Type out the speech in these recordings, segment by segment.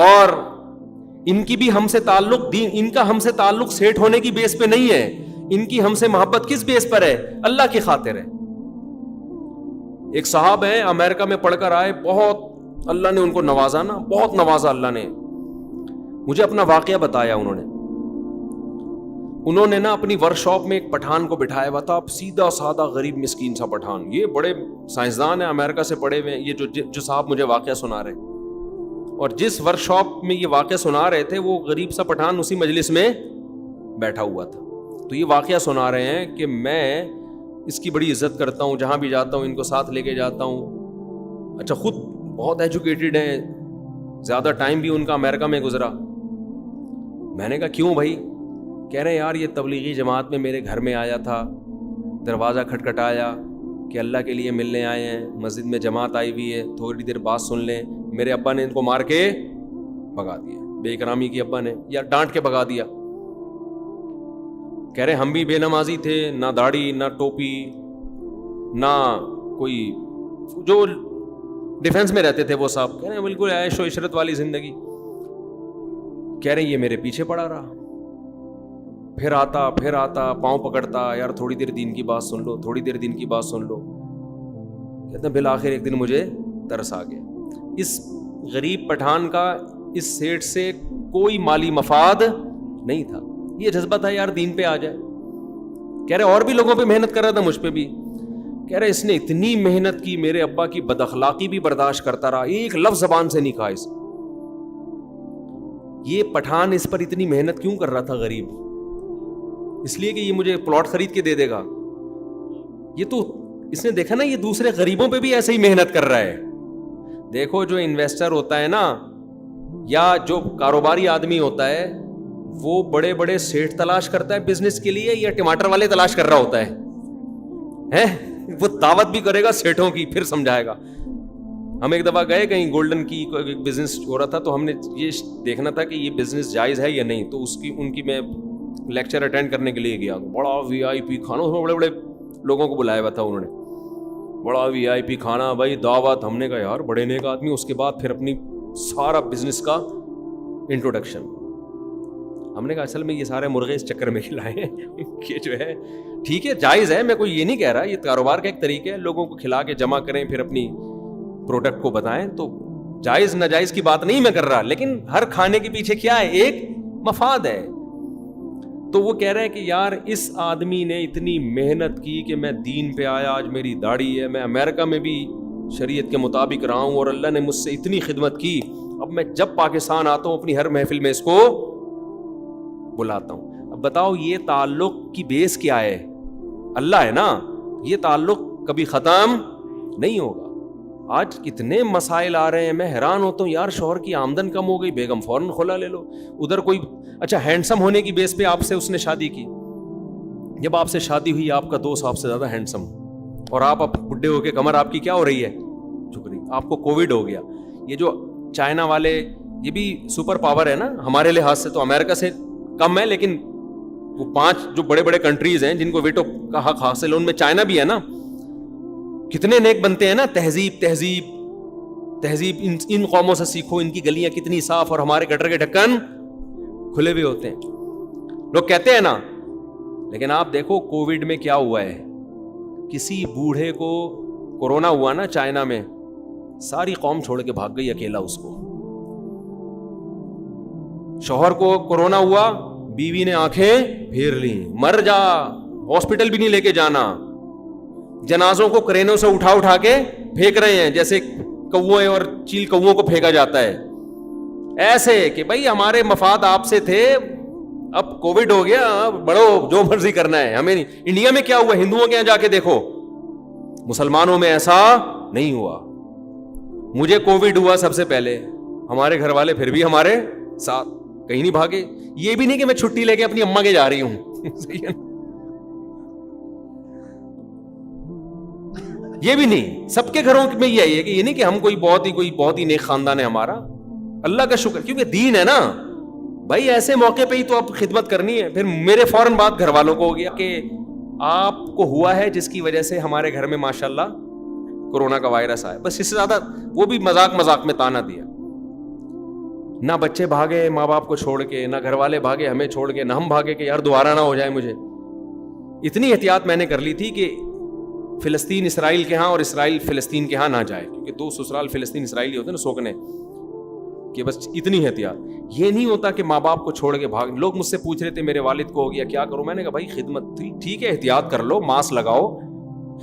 اور ان کی بھی ہم سے تعلق دین، ان کا ہم سے تعلق سیٹ ہونے کی بیس پہ نہیں ہے، ان کی ہم سے محبت کس بیس پر ہے؟ اللہ کی خاطر ہے. ایک صاحب ہیں امریکہ میں پڑھ کر آئے، بہت اللہ نے ان کو نوازا نا، بہت نوازا اللہ نے. مجھے اپنا واقعہ بتایا انہوں نے نا اپنی ورک شاپ میں ایک پٹھان کو بٹھایا ہوا تھا، سیدھا سادہ غریب مسکین سا پٹھان. یہ بڑے سائنسدان ہیں، امریکہ سے پڑھے ہوئے ہیں یہ جو صاحب مجھے واقعہ سنا رہے. اور جس ورک شاپ میں یہ واقعہ سنا رہے تھے وہ غریب سا پٹھان اسی مجلس میں بیٹھا ہوا تھا. تو یہ واقعہ سنا رہے ہیں کہ میں اس کی بڑی عزت کرتا ہوں، جہاں بھی جاتا ہوں ان کو ساتھ لے کے جاتا ہوں. اچھا، خود بہت ایجوکیٹڈ ہیں، زیادہ ٹائم بھی ان کا امریکہ میں گزرا. میں نے کہا کیوں بھائی؟ کہہ رہے ہیں یار یہ تبلیغی جماعت میں میرے گھر میں آیا تھا، دروازہ کھٹکھٹایا کہ اللہ کے لیے ملنے آئے ہیں، مسجد میں جماعت آئی ہوئی ہے، تھوڑی دیر بات سن لیں. میرے ابا نے ان کو مار کے بھگا دیا، بے اکرامی کی ابا نے، یا ڈانٹ کے بھگا دیا. کہہ رہے ہم بھی بے نمازی تھے، نہ داڑھی نہ ٹوپی نہ کوئی، جو ڈیفنس میں رہتے تھے وہ صاحب. کہہ رہے ہیں بالکل عیش و عشرت والی زندگی. کہہ رہے ہیں یہ میرے پیچھے پڑا رہا، پھر آتا پاؤں پکڑتا، یار تھوڑی دیر دین کی بات سن لو، تھوڑی دیر دین کی بات سن لو. کہتے ہیں بالآخر ایک دن مجھے ترس آ گیا. اس غریب پٹھان کا اس سیٹ سے کوئی مالی مفاد نہیں تھا، یہ جذبہ تھا یار دین پہ آ جائے. کہہ رہے اور بھی لوگوں پہ محنت کر رہا تھا، مجھ پہ بھی. کہہ رہے اس نے اتنی محنت کی، میرے ابا کی بد اخلاقی بھی برداشت کرتا رہا، ایک لفظ زبان سے نہیں کہا اس. یہ پٹھان اس پر اتنی محنت کیوں کر رہا تھا غریب؟ اس لیے کہ یہ مجھے پلاٹ خرید کے دے دے گا. یہ تو اس نے دیکھا نا، یہ دوسرے غریبوں پہ بھی ایسے ہی محنت کر رہا ہے. دیکھو جو انویسٹر ہوتا ہے نا، یا جو کاروباری آدمی ہوتا ہے، وہ بڑے بڑے سیٹ تلاش کرتا ہے بزنس کے لیے، یا ٹماٹر والے تلاش کر رہا ہوتا ہے؟ وہ دعوت بھی کرے گا سیٹوں کی، پھر سمجھائے گا. ہم ایک دفعہ گئے کہیں گولڈن کی بزنس ہو رہا تھا، تو ہم نے یہ دیکھنا تھا کہ یہ بزنس جائز ہے یا نہیں. تو ان کی میں لیکچر اٹینڈ کرنے کے لیے گیا. بڑا وی آئی پی کھانا، اس میں بڑے بڑے لوگوں کو بلایا ہوا تھا انہوں نے، بڑا وی آئی پی کھانا بھائی، دعوت. ہم نے کہا یار بڑے نیک آدمی. اس کے بعد پھر اپنی سارا بزنس کا انٹروڈکشن. ہم نے کہا اصل میں یہ سارے مرغے اس چکر میں کھلائے ہیں کہ جو ہے ٹھیک ہے جائز ہے، میں کوئی یہ نہیں کہہ رہا، یہ کاروبار کا ایک طریقہ ہے، لوگوں کو کھلا کے جمع کریں پھر اپنی پروڈکٹ کو بتائیں. تو جائز ناجائز کی بات نہیں میں کر رہا، لیکن ہر کھانے کے پیچھے کیا ہے؟ ایک مفاد ہے. تو وہ کہہ رہے ہیں کہ یار اس آدمی نے اتنی محنت کی کہ میں دین پہ آیا، آج میری داڑھی ہے، میں امریکہ میں بھی شریعت کے مطابق رہا ہوں، اور اللہ نے مجھ سے اتنی خدمت کی. اب میں جب پاکستان آتا ہوں اپنی ہر محفل میں اس کو بلاتا ہوں. اب بتاؤ یہ تعلق کی بیس کیا ہے؟ اللہ ہے نا. یہ تعلق کبھی ختم نہیں ہوگا. آج کتنے مسائل آ رہے ہیں، میں حیران ہوتا ہوں یار. شوہر کی آمدن کم ہو گئی، بیگم فوراً کھلا لے لو. ادھر کوئی اچھا ہینڈسم ہونے کی بیس پہ آپ سے اس نے شادی کی، جب آپ سے شادی ہوئی آپ کا دوست آپ سے زیادہ ہینڈسم، اور آپ اب بڈھے ہو کے کمر آپ کی کیا ہو رہی ہے؟ جھک رہی. آپ کو کووڈ ہو گیا. یہ جو چائنا والے، یہ بھی سپر پاور ہے نا ہمارے لحاظ سے، تو امریکہ سے کم ہے، لیکن وہ 5 جو بڑے بڑے کنٹریز ہیں جن کو ویٹو کا حق حاصل ہے، ان میں چائنا بھی ہے نا. کتنے نیک بنتے ہیں نا. تہذیب ان قوموں سے سیکھو، ان کی گلیاں کتنی صاف، اور ہمارے گٹر کے ڈھکن کھلے ہوئے ہوتے ہیں. لوگ کہتے ہیں نا، لیکن آپ دیکھو کووڈ میں کیا ہوا ہے. کسی بوڑھے کو کورونا ہوا نا چائنا میں، ساری قوم چھوڑ کے بھاگ گئی، اکیلا اس کو. شوہر کو کورونا ہوا، بیوی نے آنکھیں پھیر لی، مر جا، ہاسپٹل بھی نہیں لے کے جانا. جنازوں کو کرینوں سے اٹھا کے پھینک رہے ہیں، جیسے کوے اور چیل کووں کو پھینکا جاتا ہے. ایسے کہ بھائی ہمارے مفاد آپ سے تھے، اب کووڈ ہو گیا، بڑھو جو مرضی کرنا ہے ہمیں نہیں. انڈیا میں کیا ہوا؟ ہندوؤں کے یہاں جا کے دیکھو، مسلمانوں میں ایسا نہیں ہوا. مجھے کووڈ ہوا سب سے پہلے، ہمارے گھر والے پھر بھی ہمارے ساتھ، کہیں نہیں بھاگے. یہ بھی نہیں کہ میں چھٹی لے کے اپنی اماں کے جا رہی ہوں یہ بھی نہیں. سب کے گھروں میں یہی ہے کہ یہ نہیں کہ ہم کوئی بہت ہی نیک خاندان ہے ہمارا. اللہ کا شکر، کیونکہ دین ہے نا بھائی. ایسے موقع پہ ہی تو اب خدمت کرنی ہے. پھر میرے فوراً بات گھر والوں کو ہو گیا کہ آپ کو ہوا ہے جس کی وجہ سے ہمارے گھر میں ماشاءاللہ کورونا کا وائرس آیا. بس اس سے زیادہ وہ بھی مذاق میں تانا دیا. نہ بچے بھاگے ماں باپ کو چھوڑ کے, نہ گھر والے بھاگے ہمیں چھوڑ کے, نہ ہم بھاگے کہ یار دوبارہ نہ ہو جائے مجھے. اتنی احتیاط میں نے کر لی تھی کہ فلسطین اسرائیل کے ہاں اور اسرائیل فلسطین کے ہاں نہ جائے, کیونکہ دو سسرال فلسطین اسرائیلی ہوتے ہیں نا سوکنے, کہ بس اتنی احتیاط. یہ نہیں ہوتا کہ ماں باپ کو چھوڑ کے بھاگ. لوگ مجھ سے پوچھ رہے تھے میرے والد کو ہو گیا کیا کروں, میں نے کہا بھائی خدمت تھی ٹھیک ہے احتیاط کر لو, ماسک لگاؤ,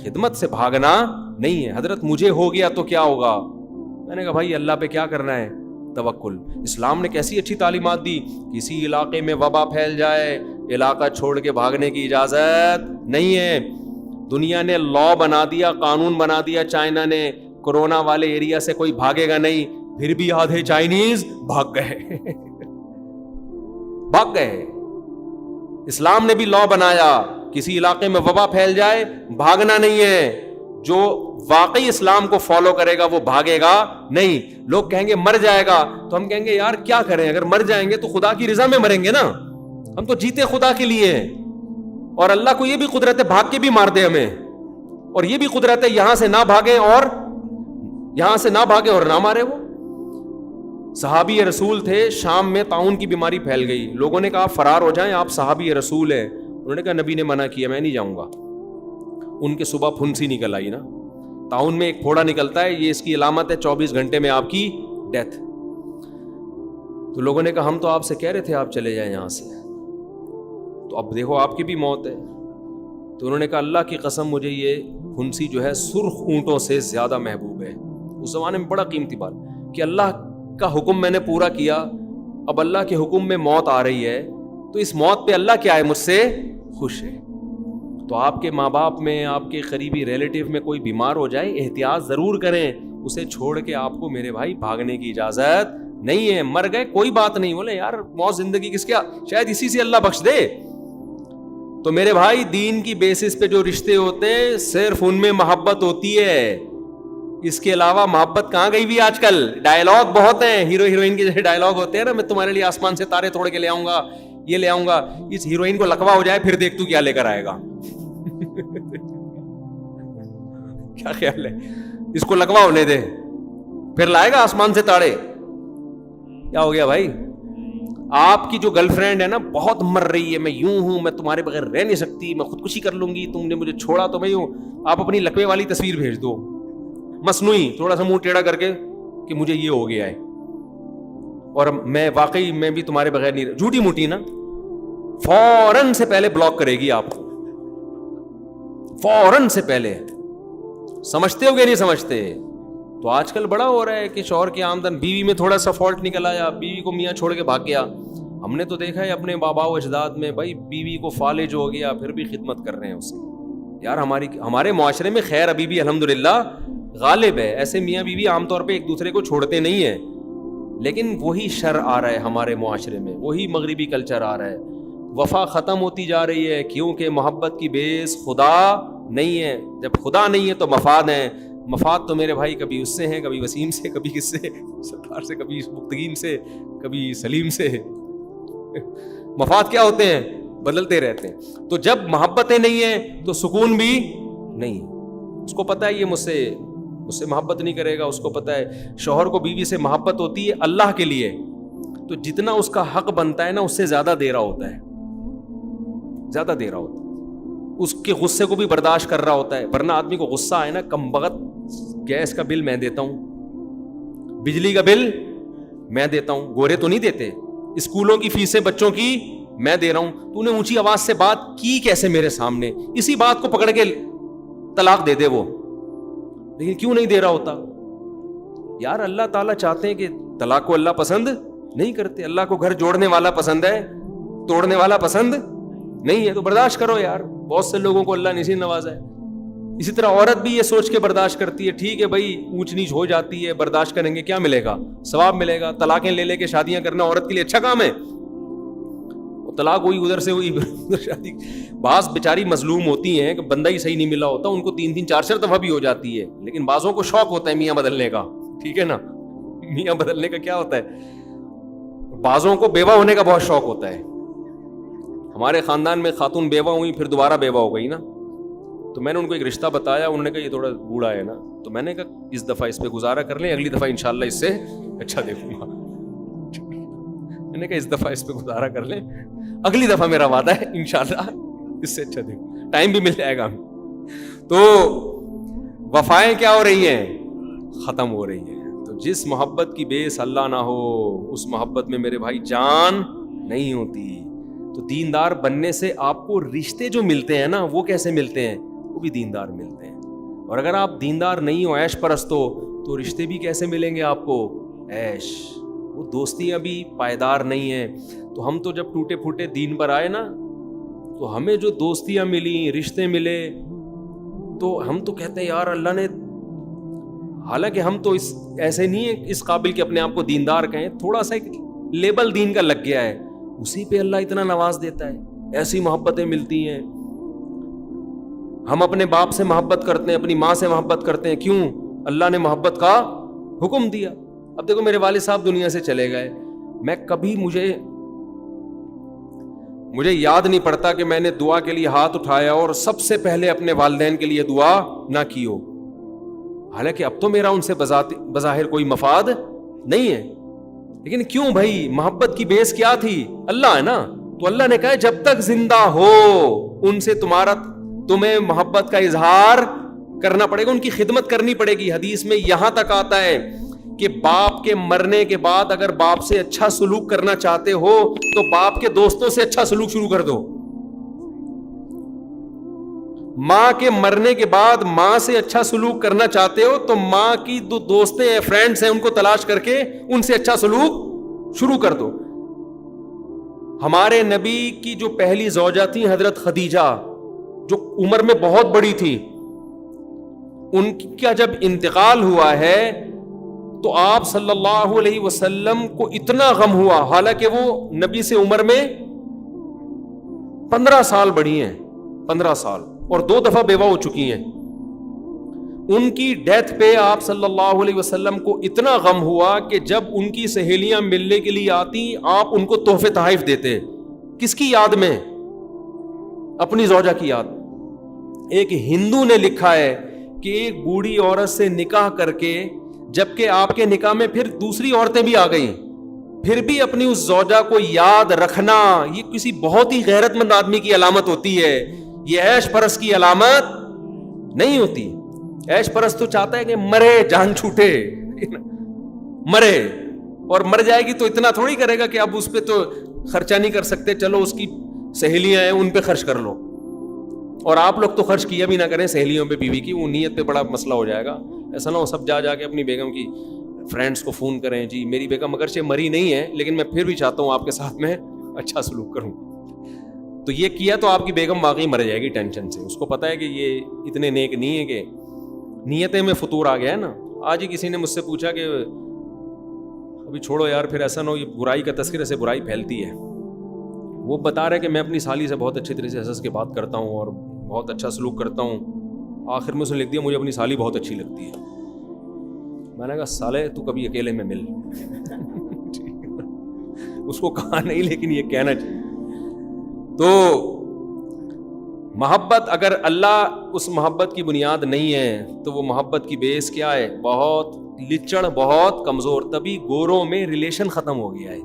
خدمت سے بھاگنا نہیں ہے. حضرت مجھے ہو گیا تو کیا ہوگا, میں نے کہا بھائی اللہ پہ کیا کرنا ہے, توکل. اسلام نے کیسی اچھی تعلیمات دی, کسی علاقے میں وبا پھیل جائے علاقہ چھوڑ کے بھاگنے کی اجازت نہیں ہے. دنیا نے لا بنا دیا, قانون بنا دیا چائنا نے, کورونا والے ایریا سے کوئی بھاگے گا نہیں, پھر بھی آدھے چائنیز بھاگ گئے بھاگ گئے. اسلام نے بھی لا بنایا کسی علاقے میں وبا پھیل جائے بھاگنا نہیں ہے. جو واقعی اسلام کو فالو کرے گا وہ بھاگے گا نہیں. لوگ کہیں گے مر جائے گا, تو ہم کہیں گے یار کیا کریں, اگر مر جائیں گے تو خدا کی رضا میں مریں گے نا, ہم تو جیتے خدا کے لیے ہیں. اور اللہ کو یہ بھی قدرت ہے بھاگ کے بھی مار دے ہمیں, اور یہ بھی قدرت ہے یہاں سے نہ بھاگے اور یہاں سے نہ بھاگے اور نہ مارے. وہ صحابی رسول تھے, شام میں طاعون کی بیماری پھیل گئی, لوگوں نے کہا فرار ہو جائیں, آپ صحابی رسول ہیں. انہوں نے کہا نبی نے منع کیا, میں نہیں جاؤں گا. ان کے صبح پھنسی نکل آئی نا, طاعون میں ایک پھوڑا نکلتا ہے, یہ اس کی علامت ہے 24 گھنٹے میں آپ کی ڈیتھ. تو لوگوں نے کہا ہم تو آپ سے کہہ رہے تھے آپ چلے جائیں یہاں سے, تو اب دیکھو آپ کی بھی موت ہے. تو انہوں نے کہا اللہ کی قسم مجھے یہ پھنسی جو ہے سرخ اونٹوں سے زیادہ محبوب ہے. اس زمانے میں بڑا قیمتی بات کہ اللہ کا حکم میں نے پورا کیا, اب اللہ کے حکم میں موت آ رہی ہے, تو اس موت پہ اللہ کیا ہے مجھ سے خوش ہے. تو آپ کے ماں باپ میں, آپ کے قریبی ریلیٹیو میں کوئی بیمار ہو جائے احتیاط ضرور کریں, اسے چھوڑ کے آپ کو میرے بھائی بھاگنے کی اجازت نہیں ہے. مر گئے کوئی بات نہیں, بولے یار موت زندگی کس کیا, شاید اسی سے اللہ بخش دے. تو میرے بھائی دین کی بیسس پہ جو رشتے ہوتے ہیں صرف ان میں محبت ہوتی ہے, اس کے علاوہ محبت کہاں گئی بھی. آج کل ڈائلاگ بہت ہیں, ہیرو ہیروئن کے جیسے ڈائلاگ ہوتے ہیں نا, میں تمہارے لیے آسمان سے تارے توڑ کے لے آؤں گا, یہ لے آؤں گا. اس ہیروئن کو لکوا ہو جائے پھر دیکھ تو کیا لے کر آئے گا. کیا خیال ہے, اس کو لکوا ہونے دے پھر لائے گا آسمان سے تاڑے. کیا ہو گیا بھائی, آپ کی جو گرل فرینڈ ہے نا بہت مر رہی ہے, میں یوں ہوں, میں تمہارے بغیر رہ نہیں سکتی, میں خودکشی کر لوں گی, تم نے مجھے چھوڑا تو میں یوں, آپ اپنی لکوے والی تصویر بھیج دو مصنوعی, تھوڑا سا منہ ٹیڑھا کر کے کہ مجھے یہ ہو گیا ہے اور میں واقعی میں بھی تمہارے بغیر نہیں, جھوٹی موٹی نا, فوراً سے پہلے بلاک کرے گی آپ کو, فوراً سے پہلے. سمجھتے ہو گے نہیں سمجھتے. تو آج کل بڑا ہو رہا ہے کہ شوہر کی آمدن, بیوی میں تھوڑا سا فالٹ نکل آیا, بیوی کو میاں چھوڑ کے بھاگ گیا. ہم نے تو دیکھا ہے اپنے بابا و اجداد میں, بھائی بیوی کو فالج ہو گیا پھر بھی خدمت کر رہے ہیں اس کی. یار ہمارے معاشرے میں خیر ابھی بھی الحمدللہ غالب ہے, ایسے میاں بیوی عام طور پہ ایک دوسرے کو چھوڑتے نہیں ہیں, لیکن وہی شر آ رہا ہے ہمارے معاشرے میں, وہی مغربی کلچر آ رہا ہے. وفا ختم ہوتی جا رہی ہے کیونکہ محبت کی بیس خدا نہیں ہے. جب خدا نہیں ہے تو مفاد ہیں. مفاد تو میرے بھائی کبھی اس سے ہیں, کبھی وسیم سے, کبھی کس سے, سرکار سے, کبھی مختگین سے, کبھی سلیم سے. مفاد کیا ہوتے ہیں, بدلتے رہتے ہیں. تو جب محبتیں نہیں ہیں تو سکون بھی نہیں. اس کو پتہ ہے یہ مجھ سے محبت نہیں کرے گا, اس کو پتہ ہے شوہر کو بیوی سے محبت ہوتی ہے اللہ کے لیے, تو جتنا اس کا حق بنتا ہے نا اس سے زیادہ دے رہا ہوتا ہے, زیادہ دے رہا ہوتا ہے. اس کے غصے کو بھی برداشت کر رہا ہوتا ہے, ورنہ آدمی کو غصہ آئے نا, کم بخت گیس کا بل میں دیتا ہوں, بجلی کا بل میں دیتا ہوں, گورے تو نہیں دیتے, اسکولوں کی فیسیں بچوں کی میں دے رہا ہوں, تو نے اونچی آواز سے بات کی کیسے میرے سامنے, اسی بات کو پکڑ کے طلاق دے دے وہ, لیکن کیوں نہیں دے رہا ہوتا. یار اللہ تعالیٰ چاہتے ہیں کہ طلاق کو اللہ پسند نہیں کرتے, اللہ کو گھر جوڑنے والا پسند ہے, توڑنے والا پسند نہیں ہے. تو برداشت کرو یار, بہت سے لوگوں کو اللہ نے اسی نوازا ہے. اسی طرح عورت بھی یہ سوچ کے برداشت کرتی ہے, ٹھیک ہے بھائی اونچ نیچ ہو جاتی ہے, برداشت کریں گے, کیا ملے گا, ثواب ملے گا. طلاقیں لے کے شادیاں کرنا عورت کے لیے اچھا کام ہے, طلاق ہوئی ادھر سے ہوئی ادھر شادی. بعض بیچاری مظلوم ہوتی ہیں کہ بندہ ہی صحیح نہیں ملا ہوتا, ان کو 3 4 دفعہ بھی ہو جاتی ہے, لیکن بعضوں کو شوق ہوتا ہے میاں بدلنے کا, ٹھیک ہے نا, میاں بدلنے کا کیا ہوتا ہے, بعضوں کو بیوہ ہونے کا بہت شوق ہوتا ہے. ہمارے خاندان میں خاتون بیوہ ہوئی پھر دوبارہ بیوہ ہو گئی نا, تو میں نے ان کو ایک رشتہ بتایا, انہوں نے کہا یہ تھوڑا بوڑھا ہے نا, تو میں نے کہا اس دفعہ اس پہ گزارا کر لیں, اگلی دفعہ انشاءاللہ اس سے اچھا دیکھوں گا. میں نے کہا اس دفعہ اس پہ گزارا کر لیں, اگلی دفعہ میرا وعدہ ہے انشاءاللہ اس سے اچھا دیکھو, ٹائم بھی مل جائے گا. تو وفائیں کیا ہو رہی ہیں؟ ختم ہو رہی ہیں. تو جس محبت کی بیس اللہ نہ ہو اس محبت میں میرے بھائی جان نہیں ہوتی. تو دیندار بننے سے آپ کو رشتے جو ملتے ہیں نا وہ کیسے ملتے ہیں؟ وہ بھی دیندار ملتے ہیں. اور اگر آپ دیندار نہیں ہو, عیش پرست ہو, تو رشتے بھی کیسے ملیں گے آپ کو؟ عیش. وہ دوستیاں بھی پائیدار نہیں ہیں. تو ہم تو جب ٹوٹے پھوٹے دین پر آئے نا, تو ہمیں جو دوستیاں ملی, رشتے ملے, تو ہم تو کہتے ہیں یار اللہ نے, حالانکہ ہم تو ایسے نہیں ہیں اس قابل کہ اپنے آپ کو دیندار کہیں, تھوڑا سا ایک لیبل دین کا لگ گیا ہے, اسی پہ اللہ اتنا نواز دیتا ہے, ایسی محبتیں ملتی ہیں. ہم اپنے باپ سے محبت کرتے ہیں, اپنی ماں سے محبت کرتے ہیں, کیوں؟ اللہ نے محبت کا حکم دیا. اب دیکھو میرے والد صاحب دنیا سے چلے گئے, میں کبھی مجھے یاد نہیں پڑتا کہ میں نے دعا کے لیے ہاتھ اٹھایا اور سب سے پہلے اپنے والدین کے لیے دعا نہ کی ہو. حالانکہ اب تو میرا ان سے بظاہر کوئی مفاد نہیں ہے, لیکن کیوں بھائی؟ محبت کی بیس کیا تھی؟ اللہ ہے نا. تو اللہ نے کہا جب تک زندہ ہو ان سے تمہیں محبت کا اظہار کرنا پڑے گا, ان کی خدمت کرنی پڑے گی. حدیث میں یہاں تک آتا ہے کہ باپ کے مرنے کے بعد اگر باپ سے اچھا سلوک کرنا چاہتے ہو تو باپ کے دوستوں سے اچھا سلوک شروع کر دو. ماں کے مرنے کے بعد ماں سے اچھا سلوک کرنا چاہتے ہو تو ماں کی دو دوستیں ہیں, فرینڈز ہیں, ان کو تلاش کر کے ان سے اچھا سلوک شروع کر دو. ہمارے نبی کی جو پہلی زوجہ تھی حضرت خدیجہ, جو عمر میں بہت بڑی تھی, ان کا جب انتقال ہوا ہے تو آپ صلی اللہ علیہ وسلم کو اتنا غم ہوا, حالانکہ وہ نبی سے عمر میں 15 سال بڑی ہیں, 15 سال, اور 2 دفعہ بیوہ ہو چکی ہیں. ان کی ڈیتھ پہ آپ صلی اللہ علیہ وسلم کو اتنا غم ہوا کہ جب ان کی سہیلیاں ملنے کے لیے آتی آپ ان کو تحفے تحائف دیتے. کس کی یاد میں؟ اپنی زوجہ کی یاد. ایک ہندو نے لکھا ہے کہ ایک بوڑھی عورت سے نکاح کر کے, جبکہ آپ کے نکاح میں پھر دوسری عورتیں بھی آ گئیں, پھر بھی اپنی اس زوجہ کو یاد رکھنا یہ کسی بہت ہی غیرت مند آدمی کی علامت ہوتی ہے, یہ عیش پرست کی علامت نہیں ہوتی. عیش پرست تو چاہتا ہے کہ مرے, جان چھوٹے, مرے, اور مر جائے گی تو اتنا تھوڑی کرے گا کہ اب اس پہ تو خرچہ نہیں کر سکتے, چلو اس کی سہیلیاں ہیں ان پہ خرچ کر لو. اور آپ لوگ تو خرچ کیا بھی نہ کریں سہیلیوں پہ, بیوی کی, وہ نیت پہ بڑا مسئلہ ہو جائے گا. ایسا نہ ہو سب جا کے اپنی بیگم کی فرینڈس کو فون کریں, جی میری بیگم اگرچہ مری نہیں ہے لیکن میں پھر بھی چاہتا ہوں آپ کے ساتھ میں اچھا سلوک کروں. تو یہ کیا تو آپ کی بیگم واقعی مر جائے گی ٹینشن سے. اس کو پتا ہے کہ یہ اتنے نیک نہیں ہے, کہ نیتیں میں فطور آ گیا ہے نا. آج ہی کسی نے مجھ سے پوچھا کہ ابھی چھوڑو یار, پھر ایسا نہ ہو, یہ برائی کا تذکرے سے برائی پھیلتی ہے. وہ بتا رہے کہ میں اپنی سالی سے بہت اچھی طرح سے ہنس کے بات کرتا ہوں اور بہت اچھا سلوک کرتا ہوں. آخر میں اس نے لکھ دیا مجھے اپنی سالی بہت اچھی لگتی ہے. میں نے کہا سالے تو کبھی اکیلے میں مل. اس کو کہا نہیں لیکن یہ کہنا چاہیے. تو محبت, اگر اللہ اس محبت کی بنیاد نہیں ہے تو وہ محبت کی بیس کیا ہے؟ بہت لچڑ, بہت کمزور. تبھی گوروں میں ریلیشن ختم ہو گیا ہے.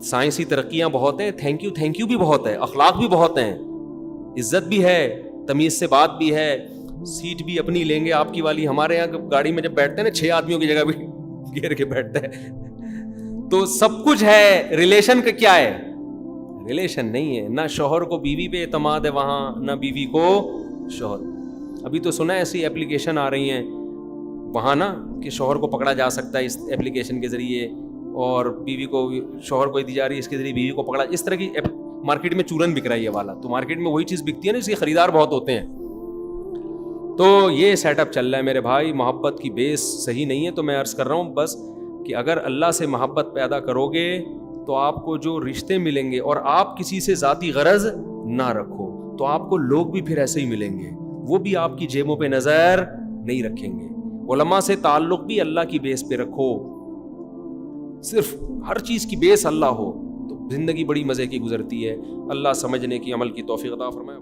سائنسی ترقیاں بہت ہیں, تھینک یو بھی بہت ہے, اخلاق بھی بہت ہیں, عزت بھی ہے, تمیز سے بات بھی ہے, سیٹ بھی اپنی لیں گے آپ کی والی. ہمارے یہاں گاڑی میں جب بیٹھتے ہیں نا 6 آدمیوں کی جگہ بھی گھیر کے بیٹھتے ہیں. تو سب کچھ ہے. ریلیشن کا کیا ہے؟ ریلیشن نہیں ہے. نہ شوہر کو بیوی پہ اعتماد ہے وہاں, نہ بیوی کو شوہر. ابھی تو سنا ہے ایسی اپلیکیشن آ رہی ہیں وہاں نا کہ شوہر کو پکڑا جا سکتا ہے اس اپلیکیشن کے ذریعے, اور بیوی کو, شوہر کو دی جا رہی ہے اس کے ذریعے بیوی کو پکڑا. اس طرح کی مارکیٹ میں چورن بک رہا ہے یہ والا. تو مارکیٹ میں وہی چیز بکتی ہے نا, اس کے خریدار بہت ہوتے ہیں. تو یہ سیٹ اپ چل رہا ہے میرے بھائی. محبت کی بیس صحیح نہیں ہے. تو میں عرض کر رہا ہوں بس کہ اگر اللہ سے محبت پیدا کرو گے تو آپ کو جو رشتے ملیں گے, اور آپ کسی سے ذاتی غرض نہ رکھو, تو آپ کو لوگ بھی پھر ایسے ہی ملیں گے, وہ بھی آپ کی جیبوں پہ نظر نہیں رکھیں گے. علماء سے تعلق بھی اللہ کی بیس پہ رکھو. صرف ہر چیز کی بیس اللہ ہو تو زندگی بڑی مزے کی گزرتی ہے. اللہ سمجھنے کی, عمل کی توفیق عطا فرمائے.